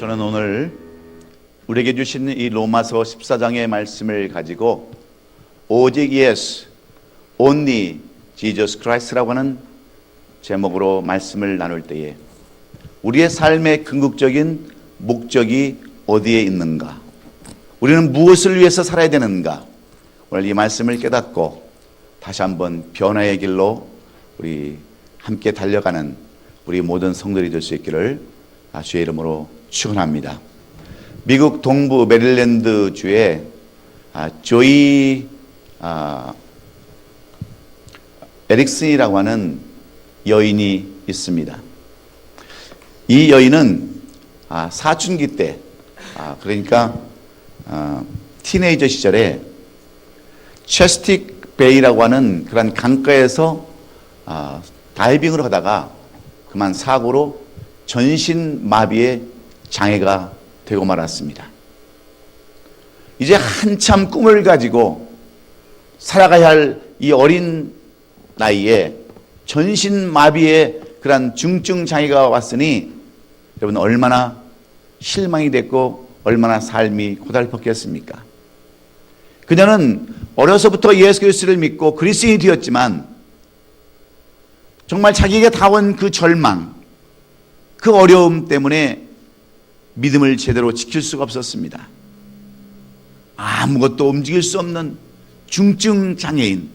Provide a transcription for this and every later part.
저는 오늘 우리에게 주신 이 로마서 14장의 말씀을 가지고 오직 예수, only Jesus Christ라고 하는 제목으로 말씀을 나눌 때에 우리의 삶의 궁극적인 목적이 어디에 있는가? 우리는 무엇을 위해서 살아야 되는가? 오늘 이 말씀을 깨닫고 다시 한번 변화의 길로 우리 함께 달려가는 우리 모든 성도들이 될 수 있기를 주의 이름으로 축원합니다. 미국 동부 메릴랜드 주에 조이 에릭슨이라고 하는 여인이 있습니다. 이 여인은 사춘기 때, 그러니까 티네이저 시절에 체스틱 베이라고 하는 그런 강가에서 다이빙을 하다가 그만 사고로 전신 마비의 장애가 되고 말았습니다. 이제 한참 꿈을 가지고 살아가야 할 이 어린 나이에 전신 마비의 그런 중증 장애가 왔으니 여러분 얼마나 실망이 됐고 얼마나 삶이 고달팠겠습니까? 그녀는 어려서부터 예수 그리스도를 믿고 그리스도인이 되었지만 정말 자기에게 다가온 그 절망, 그 어려움 때문에 믿음을 제대로 지킬 수가 없었습니다. 아무것도 움직일 수 없는 중증 장애인,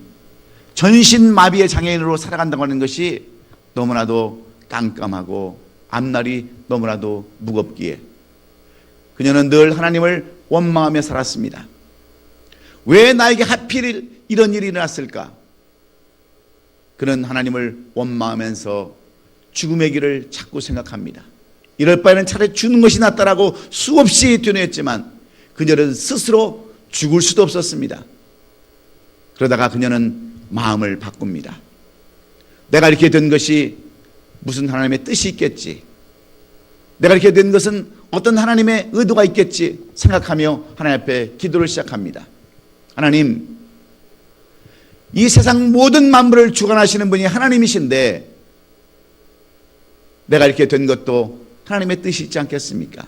전신 마비의 장애인으로 살아간다고 하는 것이 너무나도 깜깜하고 앞날이 너무나도 무겁기에 그녀는 늘 하나님을 원망하며 살았습니다. 왜 나에게 하필 이런 일이 일어났을까? 그는 하나님을 원망하면서 죽음의 길을 자꾸 생각합니다. 이럴 바에는 차라리 죽는 것이 낫다라고 수없이 되뇌었지만 그녀는 스스로 죽을 수도 없었습니다. 그러다가 그녀는 마음을 바꿉니다. 내가 이렇게 된 것이 무슨 하나님의 뜻이 있겠지. 내가 이렇게 된 것은 어떤 하나님의 의도가 있겠지 생각하며 하나님 앞에 기도를 시작합니다. 하나님, 이 세상 모든 만물을 주관하시는 분이 하나님이신데 내가 이렇게 된 것도 하나님의 뜻이 있지 않겠습니까?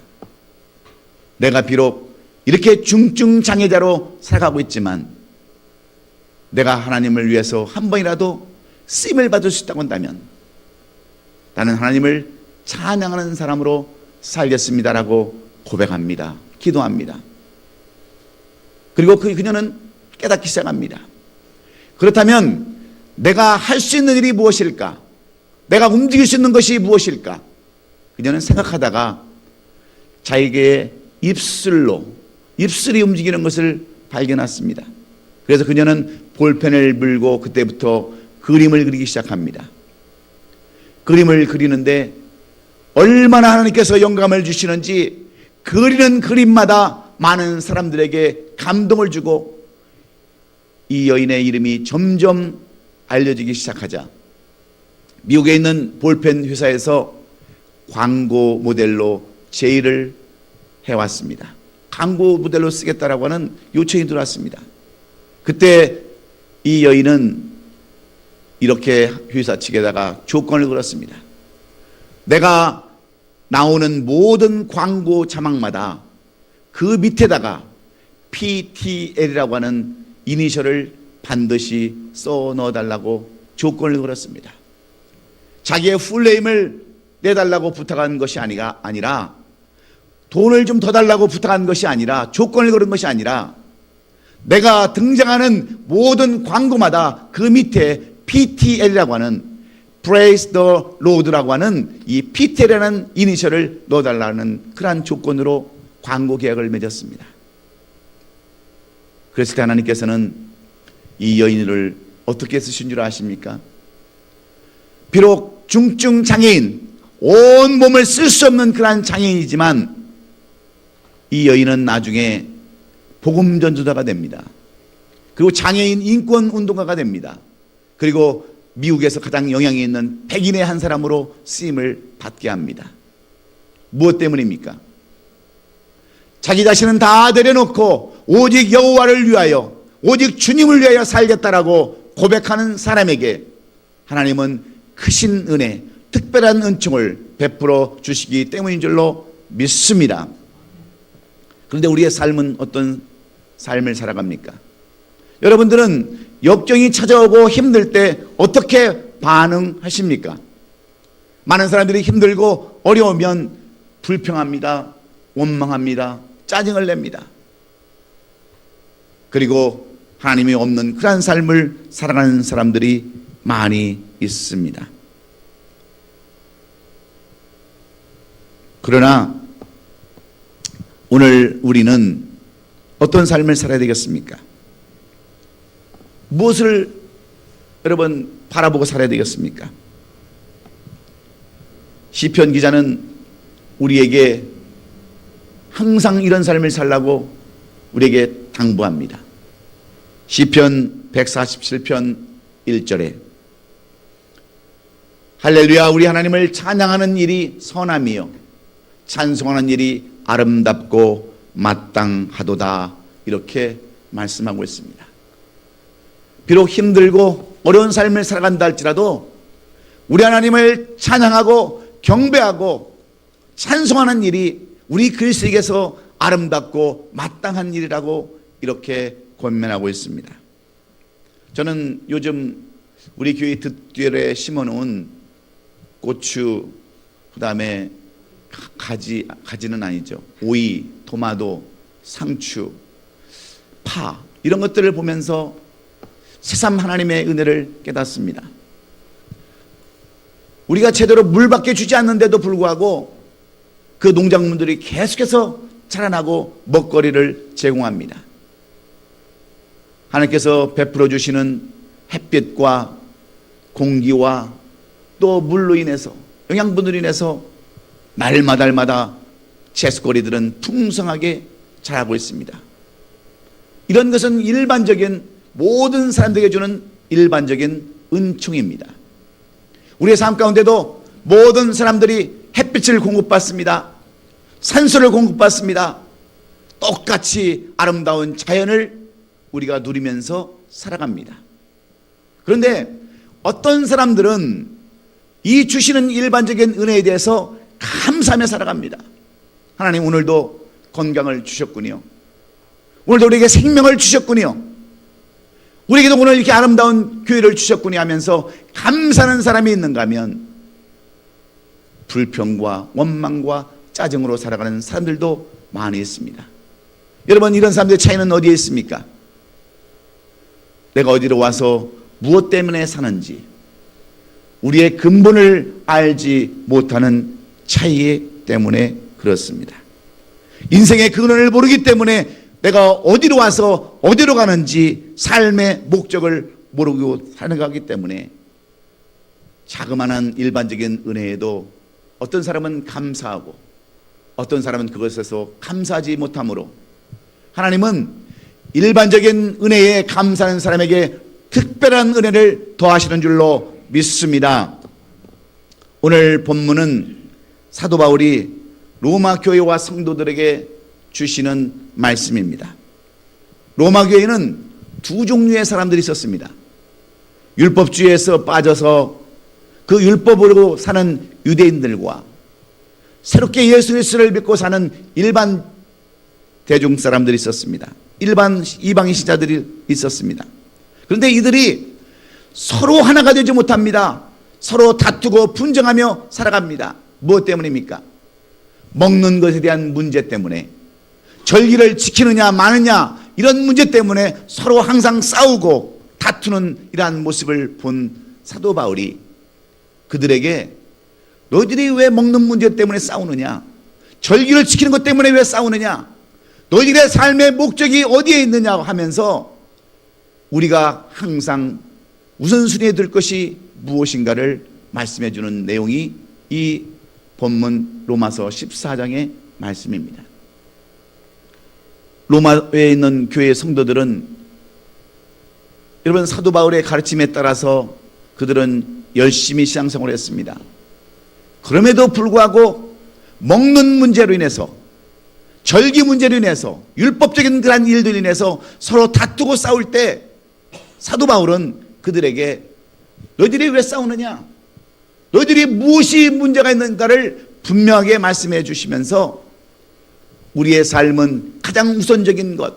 내가 비록 이렇게 중증 장애자로 살아가고 있지만 내가 하나님을 위해서 한 번이라도 쓰임을 받을 수 있다고 한다면 나는 하나님을 찬양하는 사람으로 살겠습니다라고 고백합니다. 기도합니다. 그리고 그녀는 깨닫기 시작합니다. 그렇다면 내가 할 수 있는 일이 무엇일까? 내가 움직일 수 있는 것이 무엇일까? 그녀는 생각하다가 자기의 입술이 움직이는 것을 발견했습니다. 그래서 그녀는 볼펜을 물고 그때부터 그림을 그리기 시작합니다. 그림을 그리는데 얼마나 하나님께서 영감을 주시는지 그리는 그림마다 많은 사람들에게 감동을 주고 이 여인의 이름이 점점 알려지기 시작하자 미국에 있는 볼펜 회사에서 광고 모델로 제의를 해왔습니다. 광고 모델로 쓰겠다라고 하는 요청이 들어왔습니다. 그때 이 여인은 이렇게 회사 측에다가 조건을 걸었습니다. 내가 나오는 모든 광고 자막마다 그 밑에다가 PTL이라고 하는 이니셜을 반드시 써 넣어달라고 조건을 걸었습니다. 자기의 풀네임을 내달라고 부탁한 것이 아니라 돈을 좀 더 달라고 부탁한 것이 아니라 조건을 걸은 것이 아니라 내가 등장하는 모든 광고마다 그 밑에 PTL이라고 하는 Praise the Lord라고 하는 이 PTL이라는 이니셜을 넣어달라는 그러한 조건으로 광고 계약을 맺었습니다. 그랬을 때 하나님께서는 이 여인을 어떻게 쓰신 줄 아십니까? 비록 중증 장애인, 온 몸을 쓸 수 없는 그러한 장애인이지만 이 여인은 나중에 복음 전도자가 됩니다. 그리고 장애인 인권 운동가가 됩니다. 그리고 미국에서 가장 영향이 있는 백인의 한 사람으로 쓰임을 받게 합니다. 무엇 때문입니까? 자기 자신은 다 내려놓고 오직 여호와를 위하여, 오직 주님을 위하여 살겠다라고 고백하는 사람에게 하나님은 크신 은혜, 특별한 은총을 베풀어 주시기 때문인 줄로 믿습니다. 그런데 우리의 삶은 어떤 삶을 살아갑니까? 여러분들은 역경이 찾아오고 힘들 때 어떻게 반응하십니까? 많은 사람들이 힘들고 어려우면 불평합니다. 원망합니다. 짜증을 냅니다. 그리고 하나님이 없는 그러한 삶을 살아가는 사람들이 많이 있습니다. 그러나 오늘 우리는 어떤 삶을 살아야 되겠습니까? 무엇을 여러분 바라보고 살아야 되겠습니까? 시편 기자는 우리에게 항상 이런 삶을 살라고 우리에게 당부합니다. 시편 147편 1절에 할렐루야, 우리 하나님을 찬양하는 일이 선함이요 찬송하는 일이 아름답고 마땅하도다, 이렇게 말씀하고 있습니다. 비록 힘들고 어려운 삶을 살아간다 할지라도 우리 하나님을 찬양하고 경배하고 찬송하는 일이 우리 그리스도에게서 아름답고 마땅한 일이라고 이렇게 권면하고 있습니다. 저는 요즘 우리 교회 뒷뒤에 심어놓은 고추, 그 다음에 가지는 아니죠, 오이, 토마토, 상추, 파, 이런 것들을 보면서 새삼 하나님의 은혜를 깨닫습니다. 우리가 제대로 물밖에 주지 않는데도 불구하고 그 농작물들이 계속해서 자라나고 먹거리를 제공합니다. 하나님께서 베풀어 주시는 햇빛과 공기와 또 물로 인해서, 영양분으로 인해서 날마다 채소거리들은 풍성하게 자라고 있습니다. 이런 것은 일반적인 모든 사람들에게 주는 일반적인 은총입니다. 우리의 삶 가운데도 모든 사람들이 햇빛을 공급받습니다. 산소를 공급받습니다. 똑같이 아름다운 자연을 우리가 누리면서 살아갑니다. 그런데 어떤 사람들은 이 주시는 일반적인 은혜에 대해서 감사하며 살아갑니다. 하나님, 오늘도 건강을 주셨군요. 오늘도 우리에게 생명을 주셨군요. 우리에게도 오늘 이렇게 아름다운 교회를 주셨군요 하면서 감사하는 사람이 있는가 하면 불평과 원망과 짜증으로 살아가는 사람들도 많이 있습니다. 여러분, 이런 사람들의 차이는 어디에 있습니까? 내가 어디로 와서 무엇 때문에 사는지 우리의 근본을 알지 못하는 차이 때문에 그렇습니다. 인생의 근원을 모르기 때문에 내가 어디로 와서 어디로 가는지 삶의 목적을 모르고 살아가기 때문에 자그마한 일반적인 은혜에도 어떤 사람은 감사하고 어떤 사람은 그것에서 감사하지 못하므로 하나님은 일반적인 은혜에 감사하는 사람에게 특별한 은혜를 더하시는 줄로 믿습니다. 오늘 본문은 사도 바울이 로마 교회와 성도들에게 주시는 말씀입니다. 로마 교회는 두 종류의 사람들이 있었습니다. 율법주의에서 빠져서 그 율법으로 사는 유대인들과 새롭게 예수 그리스도를 믿고 사는 일반 대중 사람들이 있었습니다. 일반 이방인 신자들이 있었습니다. 그런데 이들이 서로 하나가 되지 못합니다. 서로 다투고 분쟁하며 살아갑니다. 무엇 때문입니까? 먹는 것에 대한 문제 때문에, 절기를 지키느냐 마느냐 이런 문제 때문에 서로 항상 싸우고 다투는 이러한 모습을 본 사도 바울이 그들에게 너희들이 왜 먹는 문제 때문에 싸우느냐, 절기를 지키는 것 때문에 왜 싸우느냐, 너희들의 삶의 목적이 어디에 있느냐 하면서 우리가 항상 우선순위에 들 것이 무엇인가를 말씀해 주는 내용이 이 본문 로마서 14장의 말씀입니다. 로마에 있는 교회의 성도들은 여러분 사도 바울의 가르침에 따라서 그들은 열심히 신앙생활을 했습니다. 그럼에도 불구하고 먹는 문제로 인해서, 절기 문제로 인해서, 율법적인 그런 일들로 인해서 서로 다투고 싸울 때 사도 바울은 그들에게 너희들이 왜 싸우느냐, 너희들이 무엇이 문제가 있는가를 분명하게 말씀해 주시면서 우리의 삶은 가장 우선적인 것,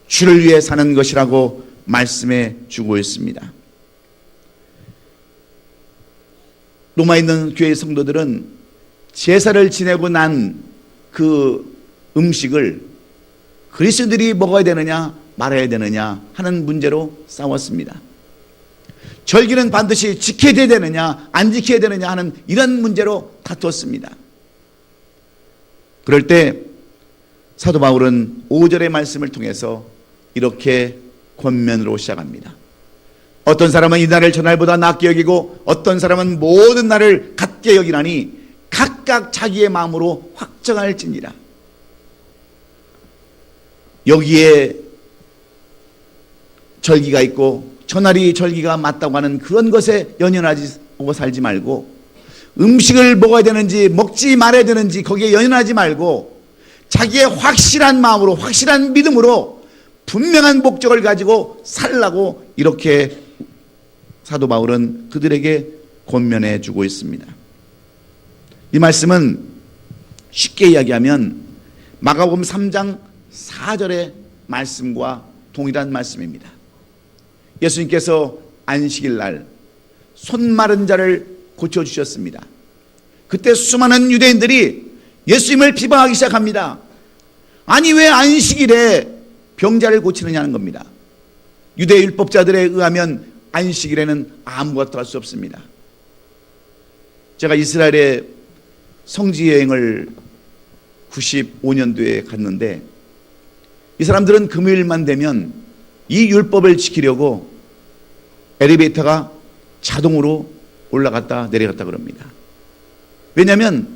주를 위해 사는 것이라고 말씀해 주고 있습니다. 로마에 있는 교회 성도들은 제사를 지내고 난 그 음식을 그리스도인들이 먹어야 되느냐 말아야 되느냐 하는 문제로 싸웠습니다. 절기는 반드시 지켜야 되느냐 안 지켜야 되느냐 하는 이런 문제로 다투었습니다. 그럴 때 사도 바울은 5절의 말씀을 통해서 이렇게 권면으로 시작합니다. 어떤 사람은 이날을 저날보다 낫게 여기고 어떤 사람은 모든 날을 같게 여기나니 각각 자기의 마음으로 확정할지니라. 여기에 절기가 있고 저날이 절기가 맞다고 하는 그런 것에 연연하고 살지 말고, 음식을 먹어야 되는지 먹지 말아야 되는지 거기에 연연하지 말고 자기의 확실한 마음으로 확실한 믿음으로 분명한 목적을 가지고 살라고 이렇게 사도 바울은 그들에게 권면해 주고 있습니다. 이 말씀은 쉽게 이야기하면 마가복음 3장 4절의 말씀과 동일한 말씀입니다. 예수님께서 안식일 날 손 마른 자를 고쳐주셨습니다. 그때 수많은 유대인들이 예수님을 비방하기 시작합니다. 아니 왜 안식일에 병자를 고치느냐는 겁니다. 유대 율법자들에 의하면 안식일에는 아무것도 할 수 없습니다. 제가 이스라엘에 성지 여행을 95년도에 갔는데 이 사람들은 금요일만 되면 이 율법을 지키려고 엘리베이터가 자동으로 올라갔다 내려갔다 그럽니다. 왜냐하면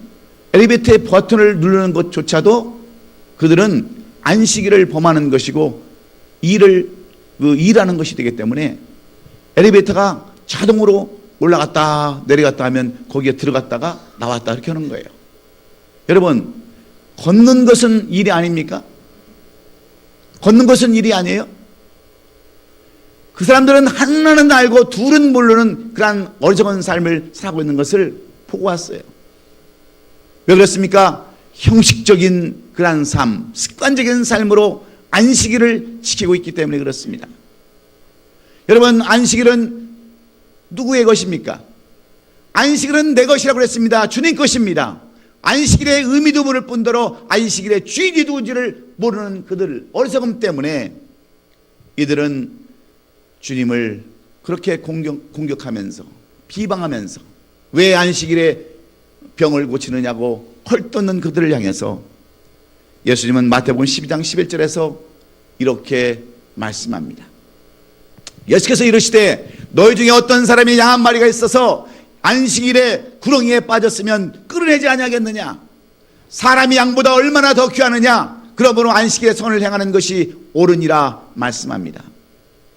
엘리베이터의 버튼을 누르는 것조차도 그들은 안식일을 범하는 것이고 일하는 것이 되기 때문에 엘리베이터가 자동으로 올라갔다 내려갔다 하면 거기에 들어갔다가 나왔다 이렇게 하는 거예요. 여러분, 걷는 것은 일이 아닙니까? 걷는 것은 일이 아니에요? 그 사람들은 하나는 알고 둘은 모르는 그러한 어리석은 삶을 살고 있는 것을 보고 왔어요. 왜 그렇습니까? 형식적인 그러한 삶, 습관적인 삶으로 안식일을 지키고 있기 때문에 그렇습니다. 여러분, 안식일은 누구의 것입니까? 안식일은 내 것이라고 그랬습니다. 주님 것입니다. 안식일의 의미도 모를 뿐더러 안식일의 주인이 누군지를 모르는 그들 어리석음 때문에 이들은 주님을 그렇게 공격하면서 비방하면서 왜 안식일에 병을 고치느냐고 헐뜯는 그들을 향해서 예수님은 마태복음 12장 11절에서 이렇게 말씀합니다. 예수께서 이르시되 너희 중에 어떤 사람이 양 한 마리가 있어서 안식일에 구렁이에 빠졌으면 끌어내지 아니하겠느냐? 사람이 양보다 얼마나 더 귀하느냐? 그러므로 안식일에 선을 행하는 것이 옳으니라 말씀합니다.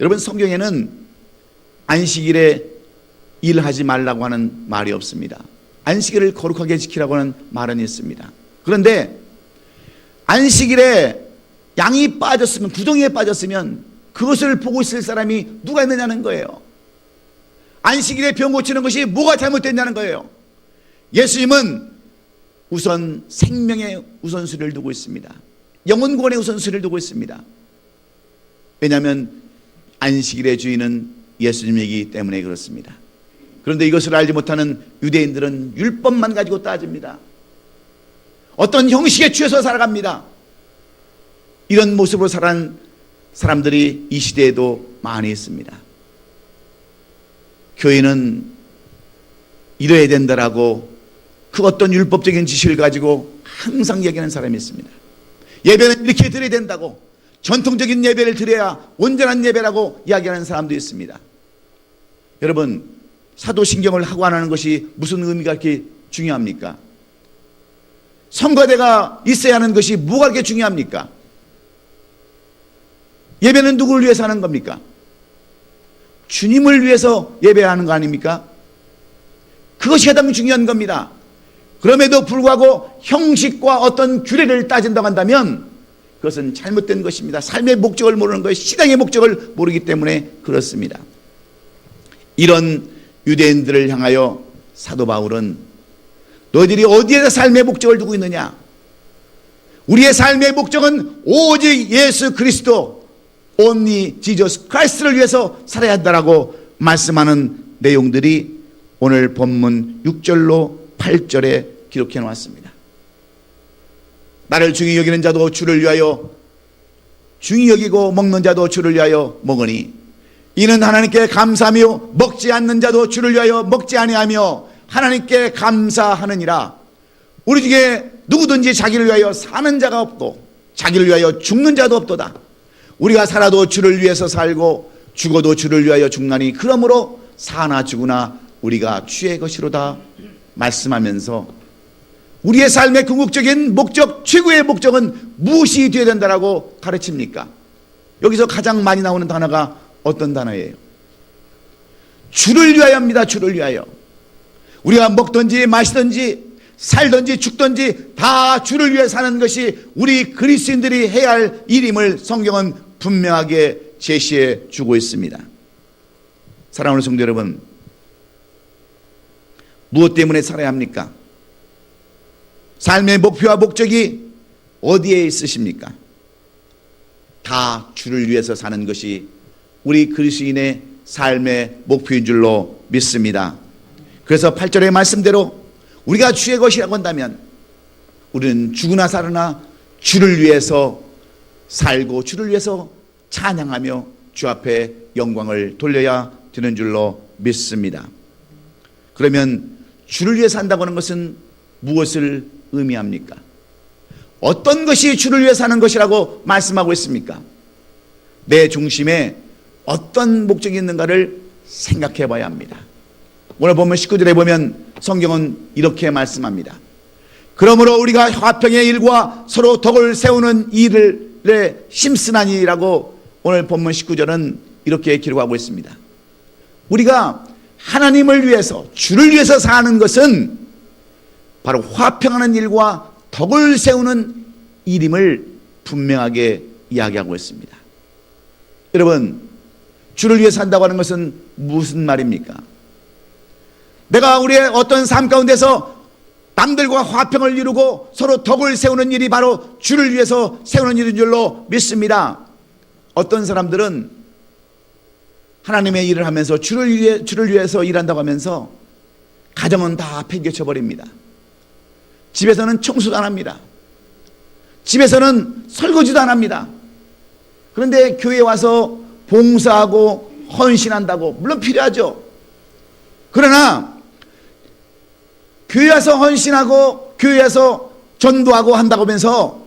여러분, 성경에는 안식일에 일하지 말라고 하는 말이 없습니다. 안식일을 거룩하게 지키라고 하는 말은 있습니다. 그런데 안식일에 양이 빠졌으면, 구덩이에 빠졌으면 그것을 보고 있을 사람이 누가 있느냐는 거예요. 안식일에 병 고치는 것이 뭐가 잘못됐냐는 거예요. 예수님은 우선 생명의 우선순위를 두고 있습니다. 영혼 구원의 우선순위를 두고 있습니다. 왜냐하면 안식일의 주인은 예수님이기 때문에 그렇습니다. 그런데 이것을 알지 못하는 유대인들은 율법만 가지고 따집니다. 어떤 형식에 취해서 살아갑니다. 이런 모습으로 살아간 사람들이 이 시대에도 많이 있습니다. 교회는 이래야 된다라고 그 어떤 율법적인 지식을 가지고 항상 얘기하는 사람이 있습니다. 예배는 이렇게 드려야 된다고, 전통적인 예배를 드려야 온전한 예배라고 이야기하는 사람도 있습니다. 여러분, 사도신경을 하고 안 하는 것이 무슨 의미가 그렇게 중요합니까? 성가대가 있어야 하는 것이 뭐가 그렇게 중요합니까? 예배는 누구를 위해서 하는 겁니까? 주님을 위해서 예배하는 거 아닙니까? 그것이 가장 중요한 겁니다. 그럼에도 불구하고 형식과 어떤 규례를 따진다고 한다면 그것은 잘못된 것입니다. 삶의 목적을 모르는 거예요. 신앙의 목적을 모르기 때문에 그렇습니다. 이런 유대인들을 향하여 사도 바울은 너희들이 어디에다 삶의 목적을 두고 있느냐? 우리의 삶의 목적은 오직 예수 그리스도, only Jesus Christ를 위해서 살아야 한다라고 말씀하는 내용들이 오늘 본문 6절로 8절에 기록해 놓았습니다. 나를 중히 여기는 자도 주를 위하여 중히 여기고 먹는 자도 주를 위하여 먹으니 이는 하나님께 감사하며 먹지 않는 자도 주를 위하여 먹지 아니하며 하나님께 감사하느니라. 우리 중에 누구든지 자기를 위하여 사는 자가 없고 자기를 위하여 죽는 자도 없도다. 우리가 살아도 주를 위해서 살고 죽어도 주를 위하여 죽나니 그러므로 사나 죽으나 우리가 주의 것이로다 말씀하면서 우리의 삶의 궁극적인 목적, 최고의 목적은 무엇이 되어야 된다라고 가르칩니까? 여기서 가장 많이 나오는 단어가 어떤 단어예요? 주를 위하여입니다. 주를 위하여. 우리가 먹든지 마시든지 살든지 죽든지 다 주를 위해 사는 것이 우리 그리스도인들이 해야 할 일임을 성경은 분명하게 제시해 주고 있습니다. 사랑하는 성도 여러분, 무엇 때문에 살아야 합니까? 삶의 목표와 목적이 어디에 있으십니까? 다 주를 위해서 사는 것이 우리 그리스도인의 삶의 목표인 줄로 믿습니다. 그래서 8절의 말씀대로 우리가 주의 것이라고 한다면 우리는 죽으나 살으나 주를 위해서 살고 주를 위해서 찬양하며 주 앞에 영광을 돌려야 되는 줄로 믿습니다. 그러면 주를 위해 산다고 하는 것은 무엇을 의미합니까? 어떤 것이 주를 위해 사는 것이라고 말씀하고 있습니까? 내 중심에 어떤 목적이 있는가를 생각해 봐야 합니다. 오늘 보면 19절에 보면 성경은 이렇게 말씀합니다. 그러므로 우리가 화평의 일과 서로 덕을 세우는 일을 심쓰나니라고 오늘 본문 19절은 이렇게 기록하고 있습니다. 우리가 하나님을 위해서 주를 위해서 사는 것은 바로 화평하는 일과 덕을 세우는 일임을 분명하게 이야기하고 있습니다. 여러분, 주를 위해 산다고 하는 것은 무슨 말입니까? 내가 우리의 어떤 삶 가운데서 남들과 화평을 이루고 서로 덕을 세우는 일이 바로 주를 위해서 세우는 일인 줄로 믿습니다. 어떤 사람들은 하나님의 일을 하면서 주를 위해서 일한다고 하면서 가정은 다 팽개쳐 버립니다. 집에서는 청소도 안 합니다. 집에서는 설거지도 안 합니다. 그런데 교회에 와서 봉사하고 헌신한다고 물론 필요하죠. 그러나 교회 와서 헌신하고 교회 와서 전도하고 한다고 하면서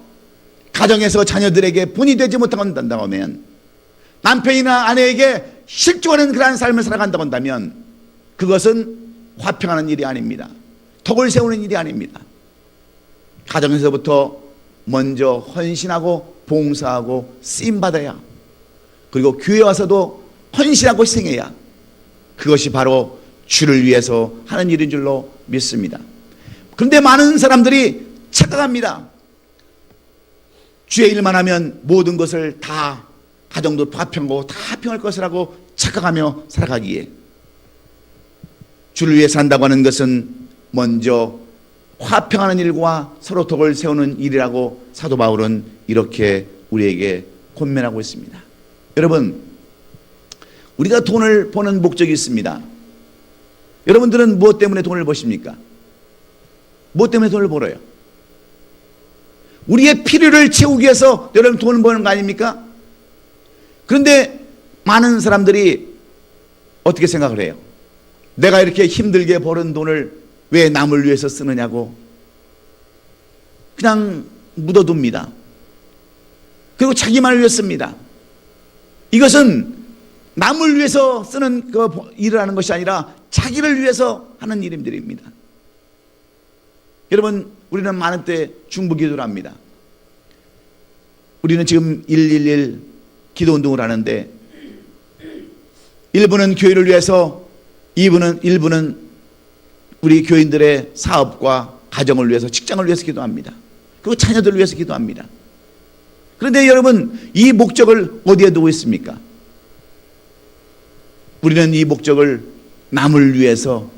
가정에서 자녀들에게 본이 되지 못하고 한다고 하면 남편이나 아내에게 실족하는 그러한 삶을 살아간다고 한다면 그것은 화평하는 일이 아닙니다. 덕을 세우는 일이 아닙니다. 가정에서부터 먼저 헌신하고 봉사하고 쓰임받아야, 그리고 교회 와서도 헌신하고 희생해야 그것이 바로 주를 위해서 하는 일인 줄로 믿습니다. 그런데 많은 사람들이 착각합니다. 주의 일만 하면 모든 것을 다, 가정도 화평하고 다 화평할 것이라고 착각하며 살아가기에 주를 위해 산다고 하는 것은 먼저 화평하는 일과 서로 덕을 세우는 일이라고 사도 바울은 이렇게 우리에게 권면하고 있습니다. 여러분, 우리가 돈을 버는 목적이 있습니다. 여러분들은 무엇 때문에 돈을 버십니까? 무엇 때문에 돈을 벌어요? 우리의 필요를 채우기 위해서 여러분 돈을 버는 거 아닙니까? 그런데 많은 사람들이 어떻게 생각을 해요? 내가 이렇게 힘들게 버는 돈을 왜 남을 위해서 쓰느냐고 그냥 묻어둡니다. 그리고 자기만을 위해 씁니다. 이것은 남을 위해서 쓰는 그 일을 하는 것이 아니라 자기를 위해서 하는 일들입니다. 여러분, 우리는 많은 때 중보기도를 합니다. 우리는 지금 111 기도운동을 하는데 1부는 교회를 위해서, 1부는 우리 교인들의 사업과 가정을 위해서, 직장을 위해서 기도합니다. 그리고 자녀들을 위해서 기도합니다. 그런데 여러분, 이 목적을 어디에 두고 있습니까? 우리는 이 목적을 남을 위해서,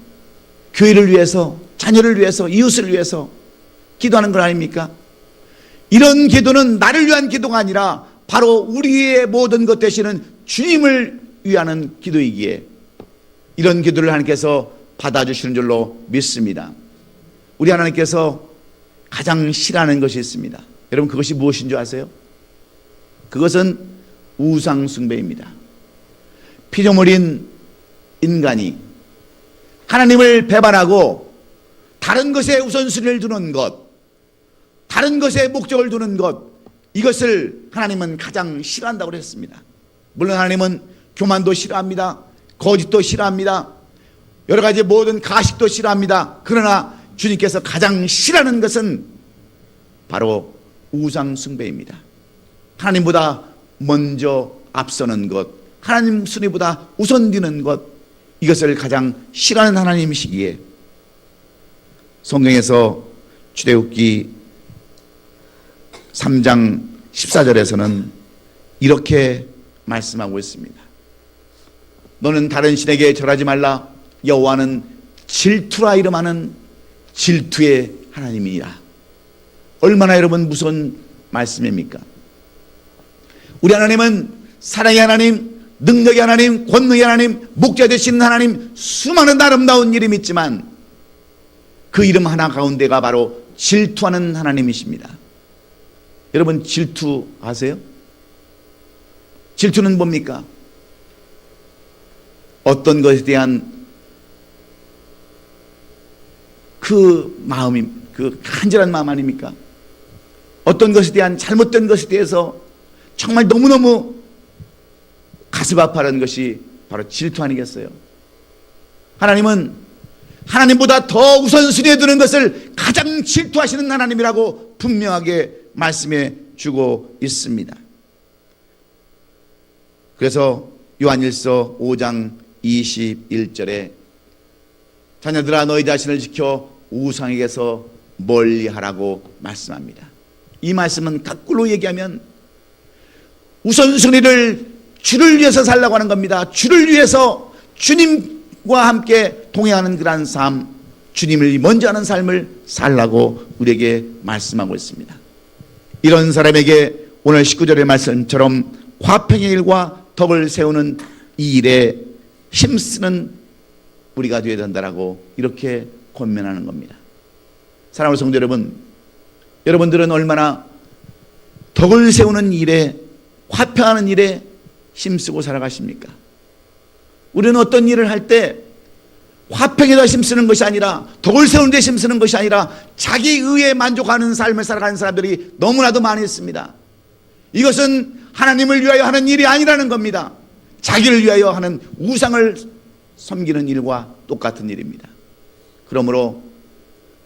교회를 위해서, 자녀를 위해서, 이웃을 위해서 기도하는 건 아닙니까? 이런 기도는 나를 위한 기도가 아니라 바로 우리의 모든 것 되시는 주님을 위하는 기도이기에 이런 기도를 하나님께서 받아주시는 줄로 믿습니다. 우리 하나님께서 가장 싫어하는 것이 있습니다. 여러분, 그것이 무엇인 줄 아세요? 그것은 우상 숭배입니다. 피조물인 인간이 하나님을 배반하고 다른 것에 우선순위를 두는 것, 다른 것에 목적을 두는 것, 이것을 하나님은 가장 싫어한다고 했습니다. 물론 하나님은 교만도 싫어합니다. 거짓도 싫어합니다. 여러 가지 모든 가식도 싫어합니다. 그러나 주님께서 가장 싫어하는 것은 바로 우상 숭배입니다. 하나님보다 먼저 앞서는 것, 하나님 순위보다 우선되는 것, 이것을 가장 싫어하는 하나님이시기에 성경에서 출애굽기 3장 14절에서는 이렇게 말씀하고 있습니다. 너는 다른 신에게 절하지 말라. 여호와는 질투라 이름하는 질투의 하나님이라. 얼마나 여러분 무서운 말씀입니까? 우리 하나님은 사랑의 하나님, 능력의 하나님, 권능의 하나님, 목자 되시는 하나님, 수많은 아름다운 이름이 있지만 그 이름 하나 가운데가 바로 질투하는 하나님이십니다. 여러분, 질투 아세요? 질투는 뭡니까? 어떤 것에 대한 그 마음이, 그 간절한 마음 아닙니까? 어떤 것에 대한 잘못된 것에 대해서 정말 너무너무 가슴 아파하는 것이 바로 질투 아니겠어요? 하나님은 하나님보다 더 우선순위에 두는 것을 가장 질투하시는 하나님이라고 분명하게 말씀해 주고 있습니다. 그래서 요한일서 5장 21절에 자녀들아 너희 자신을 지켜 우상에게서 멀리하라고 말씀합니다. 이 말씀은 거꾸로 얘기하면 우선순위를 주를 위해서 살라고 하는 겁니다. 주를 위해서 주님과 함께 동행하는 그러한 삶, 주님을 먼저 하는 삶을 살라고 우리에게 말씀하고 있습니다. 이런 사람에게 오늘 19절의 말씀처럼 화평의 일과 덕을 세우는 이 일에 힘쓰는 우리가 되어야 된다라고 이렇게 권면하는 겁니다. 사랑하는 성도 여러분, 여러분들은 얼마나 덕을 세우는 일에, 화평하는 일에 힘쓰고 살아가십니까? 우리는 어떤 일을 할 때 화평에다 힘쓰는 것이 아니라, 덕을 세우는 데 힘쓰는 것이 아니라 자기 의에 만족하는 삶을 살아가는 사람들이 너무나도 많이 있습니다. 이것은 하나님을 위하여 하는 일이 아니라는 겁니다. 자기를 위하여 하는 우상을 섬기는 일과 똑같은 일입니다. 그러므로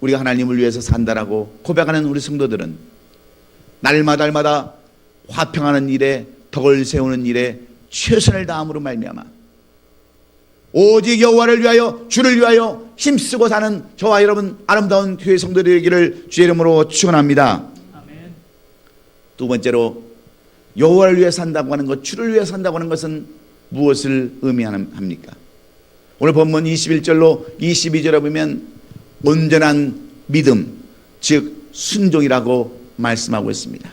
우리가 하나님을 위해서 산다라고 고백하는 우리 성도들은 날마다 화평하는 일에, 덕을 세우는 일에 최선을 다함으로 말미암아 오직 여호와를 위하여, 주를 위하여 힘쓰고 사는 저와 여러분 아름다운 교회 성도들이 되기를 주의 이름으로 축원합니다. 아멘. 두 번째로 여호와를 위해 산다고 하는 것, 주를 위해 산다고 하는 것은 무엇을 의미합니까? 오늘 본문 21절로 22절에 보면 온전한 믿음, 즉 순종이라고 말씀하고 있습니다.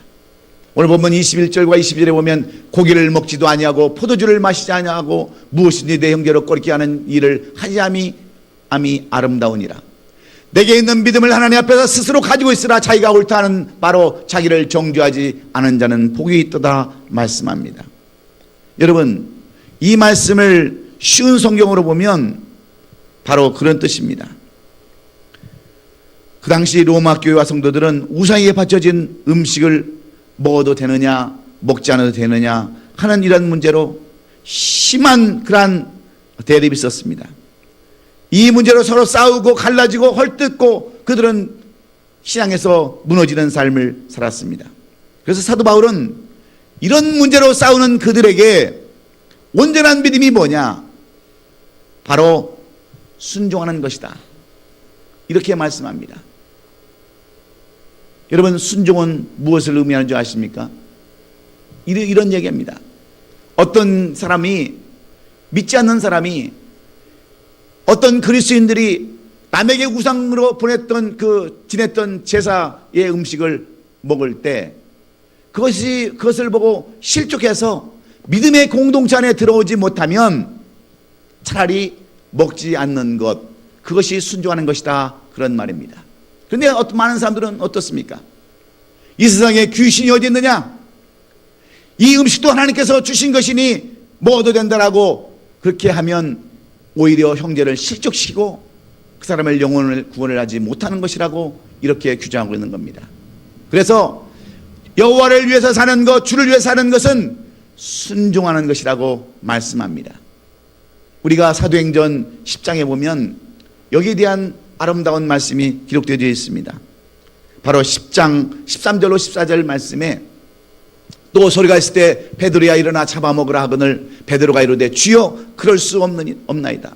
오늘 본문 21절과 22절에 보면 고기를 먹지도 아니하고 포도주를 마시지 아니하고 무엇이든지 내 형제로 꺼리게 하는 일을 하지 암이 아름다우니라. 내게 있는 믿음을 하나님 앞에서 스스로 가지고 있으라. 자기가 옳다 하는 바로 자기를 정죄하지 않은 자는 복이 있도다 말씀합니다. 여러분, 이 말씀을 쉬운 성경으로 보면 바로 그런 뜻입니다. 그 당시 로마 교회와 성도들은 우상에게 바쳐진 음식을 먹어도 되느냐, 먹지 않아도 되느냐 하는 이런 문제로 심한 그러한 대립이 있었습니다. 이 문제로 서로 싸우고 갈라지고 헐뜯고 그들은 신앙에서 무너지는 삶을 살았습니다. 그래서 사도 바울은 이런 문제로 싸우는 그들에게 온전한 믿음이 뭐냐? 바로 순종하는 것이다. 이렇게 말씀합니다. 여러분, 순종은 무엇을 의미하는 줄 아십니까? 이런 얘기합니다. 어떤 사람이, 믿지 않는 사람이 어떤 그리스도인들이 남에게 우상으로 지냈던 제사의 음식을 먹을 때 그것을 보고 실족해서 믿음의 공동체 안에 들어오지 못하면 차라리 먹지 않는 것, 그것이 순종하는 것이다, 그런 말입니다. 그런데 많은 사람들은 어떻습니까? 이 세상에 귀신이 어디 있느냐? 이 음식도 하나님께서 주신 것이니 먹어도 된다라고 그렇게 하면 오히려 형제를 실족시키고 그 사람의 영혼을 구원을 하지 못하는 것이라고 이렇게 규정하고 있는 겁니다. 그래서 여호와를 위해서 사는 것, 주를 위해서 사는 것은 순종하는 것이라고 말씀합니다. 우리가 사도행전 10장에 보면 여기에 대한 아름다운 말씀이 기록되어 있습니다. 바로 10장 13절로 14절 말씀에 또 소리가 있을 때 베드로야 일어나 잡아먹으라 하거늘 베드로가 이르되 주여 그럴 수 없나이다.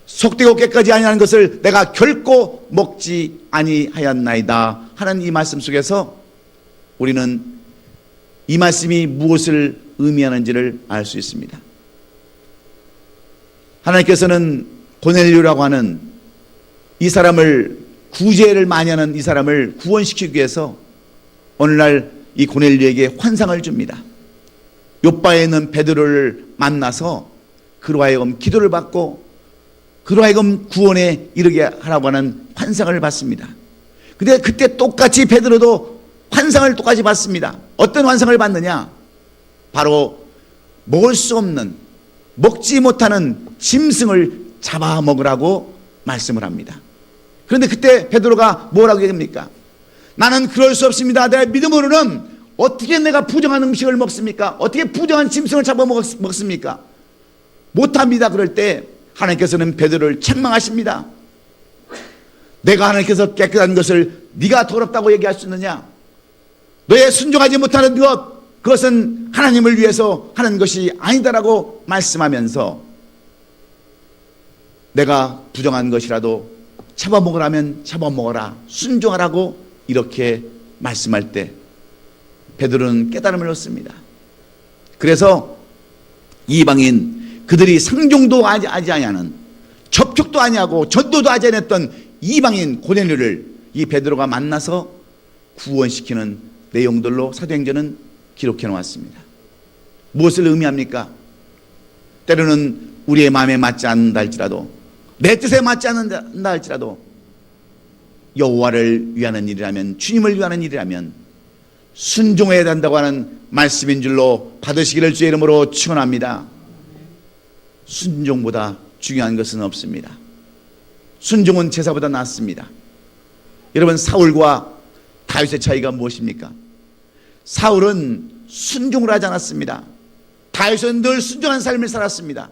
속되고 깨끗하지 아니하는 것을 내가 결코 먹지 아니하였나이다 하는 이 말씀 속에서 우리는 이 말씀이 무엇을 의미하는지를 알 수 있습니다. 하나님께서는 고넬료라고 하는 이 사람을, 구제를 많이 하는 이 사람을 구원시키기 위해서 오늘날 이 고넬료에게 환상을 줍니다. 요바에 있는 베드로를 만나서 그로 하여금 기도를 받고 그로 하여금 구원에 이르게 하라고 하는 환상을 받습니다. 근데 그때 똑같이 베드로도 환상을 똑같이 받습니다. 어떤 환상을 받느냐? 바로 먹을 수 없는, 먹지 못하는 짐승을 잡아먹으라고 말씀을 합니다. 그런데 그때 베드로가 뭐라고 얘기합니까? 나는 그럴 수 없습니다. 내 믿음으로는 어떻게 내가 부정한 음식을 먹습니까? 어떻게 부정한 짐승을 잡아먹습니까? 못합니다. 그럴 때 하나님께서는 베드로를 책망하십니다. 내가 하나님께서 깨끗한 것을 네가 더럽다고 얘기할 수 있느냐? 너의 순종하지 못하는 것, 그것은 하나님을 위해서 하는 것이 아니다라고 말씀하면서 내가 부정한 것이라도 잡아먹으라면 잡아먹어라, 순종하라고 이렇게 말씀할 때 베드로는 깨달음을 얻습니다. 그래서 이방인, 그들이 상종도 하지 아니하는, 접촉도 아니하고 전도도 하지 않았던 이방인 고넬료를 이 베드로가 만나서 구원시키는 내용들로 사도행전은 기록해 놓았습니다. 무엇을 의미합니까? 때로는 우리의 마음에 맞지 않는다 할지라도, 내 뜻에 맞지 않는다 할지라도 여호와를 위하는 일이라면, 주님을 위하는 일이라면 순종해야 된다고 하는 말씀인 줄로 받으시기를 주의 이름으로 축원합니다. 순종보다 중요한 것은 없습니다. 순종은 제사보다 낫습니다. 여러분, 사울과 다윗의 차이가 무엇입니까? 사울은 순종을 하지 않았습니다. 다윗은 늘 순종한 삶을 살았습니다.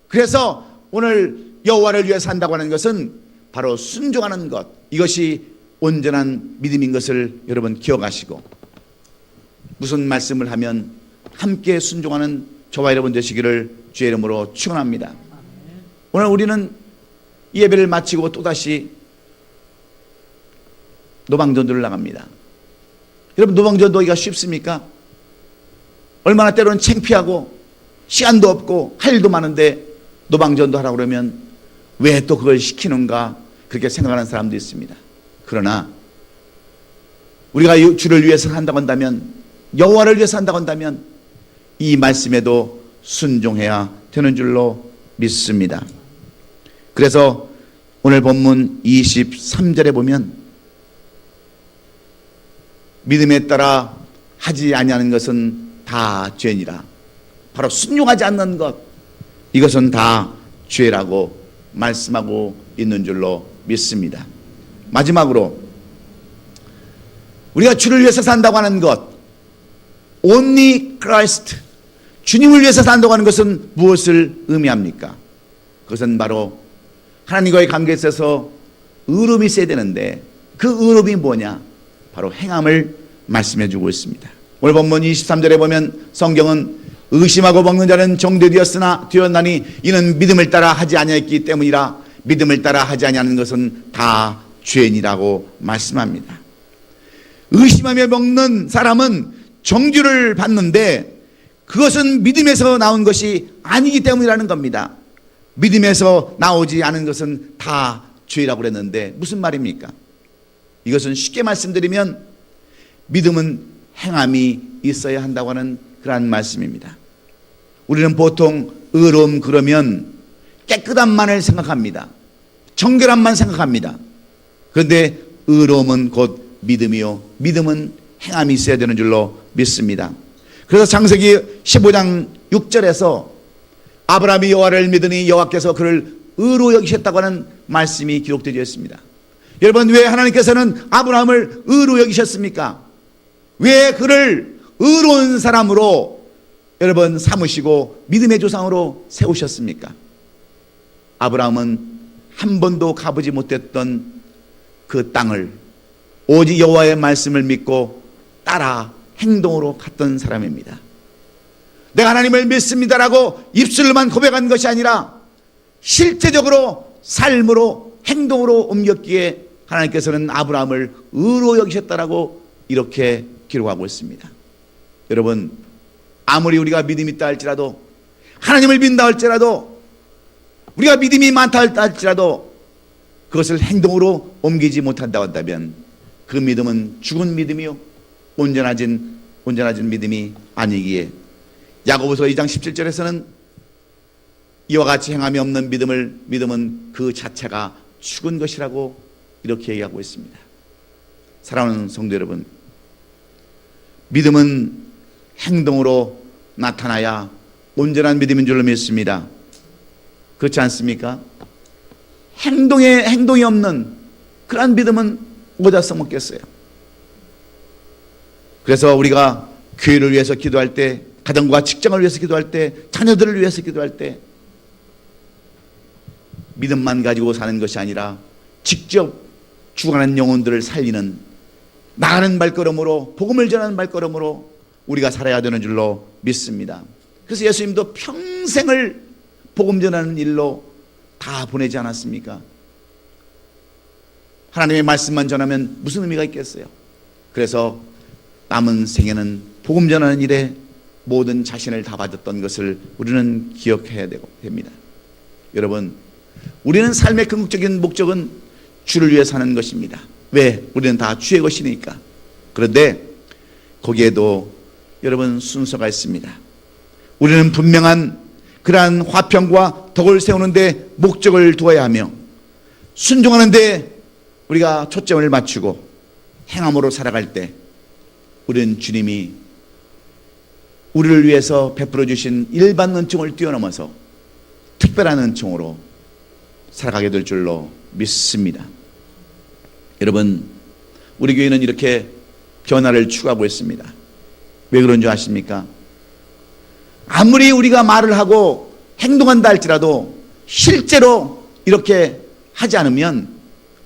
그래서 오늘 여호와를 위해 산다고 하는 것은 바로 순종하는 것, 이것이 온전한 믿음인 것을 여러분 기억하시고, 무슨 말씀을 하면 함께 순종하는 저와 여러분 되시기를 주의 이름으로 축원합니다. 오늘 우리는 이 예배를 마치고 또다시 노방전도를 나갑니다. 여러분, 노방전도하기가 쉽습니까? 얼마나 때로는 창피하고 시간도 없고 할 일도 많은데 노방전도 하라고 그러면 왜 또 그걸 시키는가, 그렇게 생각하는 사람도 있습니다. 그러나 우리가 주를 위해서 산다고 한다면, 여호와를 위해서 산다고 한다면 이 말씀에도 순종해야 되는 줄로 믿습니다. 그래서 오늘 본문 23절에 보면 믿음에 따라 하지 아니하는 것은 다 죄니라. 바로 순종하지 않는 것, 이것은 다 죄라고 말씀하고 있는 줄로 믿습니다. 마지막으로 우리가 주를 위해서 산다고 하는 것, only Christ, 주님을 위해서 산다고 하는 것은 무엇을 의미합니까? 그것은 바로 하나님과의 관계에 있어서 의로움이 있어야 되는데 그 의로움이 뭐냐? 바로 행함을 말씀해 주고 있습니다. 오늘 본문 23절에 보면 성경은 의심하고 먹는 자는 정죄되었나니 이는 믿음을 따라 하지 아니하였기 때문이라. 믿음을 따라 하지 아니하는 것은 다 죄니라고 말씀합니다. 의심하며 먹는 사람은 정죄를 받는데 그것은 믿음에서 나온 것이 아니기 때문이라는 겁니다. 믿음에서 나오지 않은 것은 다 죄라고 그랬는데 무슨 말입니까? 이것은 쉽게 말씀드리면 믿음은 행함이 있어야 한다고 하는 그러한 말씀입니다. 우리는 보통 의로움 그러면 깨끗함만을 생각합니다. 정결함만 생각합니다. 그런데 의로움은 곧 믿음이요, 믿음은 행함이 있어야 되는 줄로 믿습니다. 그래서 창세기 15장 6절에서 아브라함이 여호와를 믿으니 여호와께서 그를 의로 여기셨다고 하는 말씀이 기록되어 있습니다. 여러분, 왜 하나님께서는 아브라함을 의로 여기셨습니까? 왜 그를 의로운 사람으로 여러분 삼으시고 믿음의 조상으로 세우셨습니까? 아브라함은 한 번도 가보지 못했던 그 땅을 오직 여호와의 말씀을 믿고 따라 행동으로 갔던 사람입니다. 내가 하나님을 믿습니다라고 입술로만 고백한 것이 아니라 실제적으로 삶으로 행동으로 옮겼기에 하나님께서는 아브라함을 의로 여기셨다라고 이렇게 기록하고 있습니다. 여러분, 아무리 우리가 믿음이 있다 할지라도, 하나님을 믿는다 할지라도, 우리가 믿음이 많다 할지라도 그것을 행동으로 옮기지 못한다고 한다면 그 믿음은 죽은 믿음이요, 온전하진 믿음이 아니기에 야고보서 2장 17절에서는 이와 같이 행함이 없는 믿음은 그 자체가 죽은 것이라고 이렇게 얘기하고 있습니다. 사랑하는 성도 여러분, 믿음은 행동으로 나타나야 온전한 믿음인 줄로 믿습니다. 그렇지 않습니까? 행동이 없는 그러한 믿음은 어디다 써먹겠어요? 그래서 우리가 교회를 위해서 기도할 때, 가정과 직장을 위해서 기도할 때, 자녀들을 위해서 기도할 때 믿음만 가지고 사는 것이 아니라 직접 죽어가는 영혼들을 살리는, 나가는 발걸음으로, 복음을 전하는 발걸음으로 우리가 살아야 되는 줄로 믿습니다. 그래서 예수님도 평생을 복음 전하는 일로 다 보내지 않았습니까? 하나님의 말씀만 전하면 무슨 의미가 있겠어요? 그래서 남은 생에는 복음 전하는 일에 모든 자신을 다 바쳤던 것을 우리는 기억해야 됩니다. 여러분, 우리는 삶의 궁극적인 목적은 주를 위해 사는 것입니다. 왜? 우리는 다 주의 것이니까. 그런데 거기에도 여러분 순서가 있습니다. 우리는 분명한 그러한 화평과 덕을 세우는데 목적을 두어야 하며, 순종하는데 우리가 초점을 맞추고 행함으로 살아갈 때 우리는 주님이 우리를 위해서 베풀어 주신 일반 은총을 뛰어넘어서 특별한 은총으로 살아가게 될 줄로 믿습니다. 여러분, 우리 교회는 이렇게 변화를 추구하고 있습니다. 왜 그런 줄 아십니까? 아무리 우리가 말을 하고 행동한다 할지라도 실제로 이렇게 하지 않으면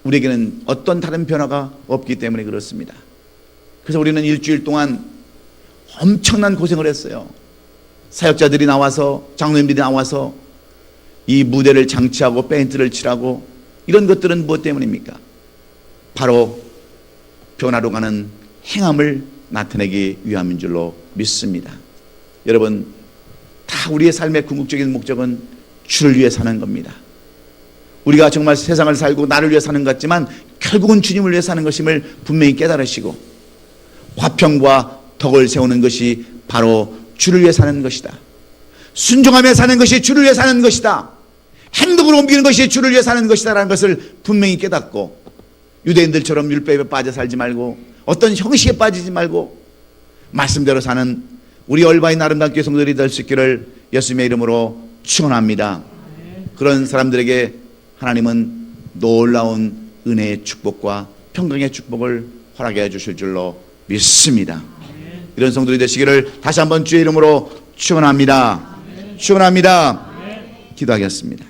우리에게는 어떤 다른 변화가 없기 때문에 그렇습니다. 그래서 우리는 일주일 동안 엄청난 고생을 했어요. 사역자들이 나와서, 장로님들이 나와서 이 무대를 장치하고 페인트를 칠하고, 이런 것들은 무엇 때문입니까? 바로 변화로 가는 행함을 나타내기 위함인 줄로 믿습니다. 여러분, 다 우리의 삶의 궁극적인 목적은 주를 위해 사는 겁니다. 우리가 정말 세상을 살고 나를 위해 사는 것 같지만 결국은 주님을 위해 사는 것임을 분명히 깨달으시고, 화평과 덕을 세우는 것이 바로 주를 위해 사는 것이다. 순종하며 사는 것이 주를 위해 사는 것이다. 행동으로 옮기는 것이 주를 위해 사는 것이다 라는 것을 분명히 깨닫고, 유대인들처럼 율법에 빠져 살지 말고 어떤 형식에 빠지지 말고 말씀대로 사는 우리 얼바인 아름답게 성도들이 될 수 있기를 예수님의 이름으로 축원합니다. 그런 사람들에게 하나님은 놀라운 은혜의 축복과 평강의 축복을 허락해 주실 줄로 믿습니다. 이런 성도들이 되시기를 다시 한번 주의 이름으로 축원합니다. 축원합니다. 기도하겠습니다.